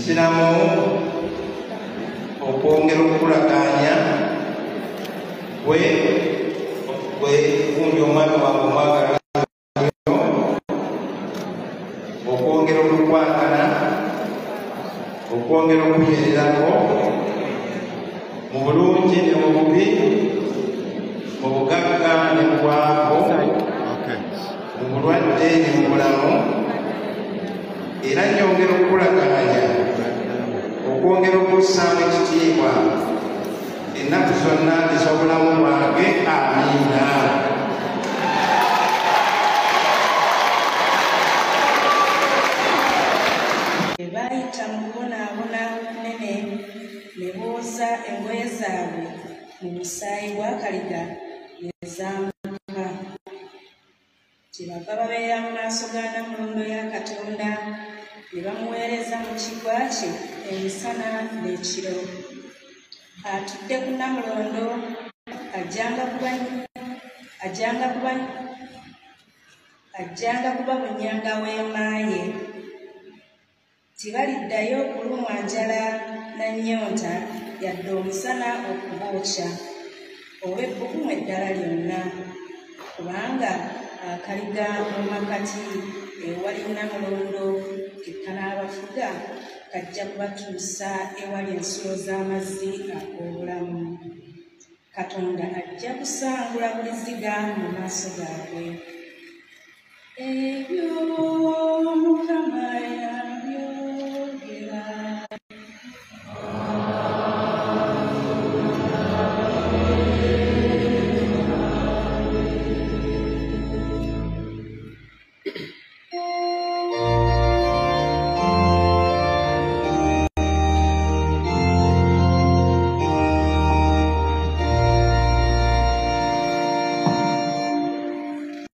nsiramu okwongera okukulaganya gwe gundi omwami wange omwagala okwongera okukwatana okwongera okuyererako mu bulungi ne mu bubi mu bugagga ne mu bwavu mu bulwadde ne mu bulamu era nyongera okukulaganya okwongera okussaamu ekitiibwa ennaku zonna ez'obulamu bwange. Amiina. Bayita mu kubonaabona okunene ne booza engoye zaabwe mu musaayi gwa Kaliga ne zaambuka. Kyebava babeera mu maaso ga Nnamulondo ya Katonda ne bamuweereza mu kiggwa kye emisana n'ekiro. Atudde ku Nnamulondo ajjanga kuba bunyanga w'emma ye. Tibaliddayo kulumwa njala na nnyonta yadde omusana okubookya oba ebbugumu eddala lyonna, kubanga akaliga mu makati ewali Nnamulondo ekkanaabafuga kajja kubatuusa ewali ensulo z'amazzi ag'obulamu. Katonda ajja kusangula buli ziga mu maaso gaabwe. Ebyo Mukama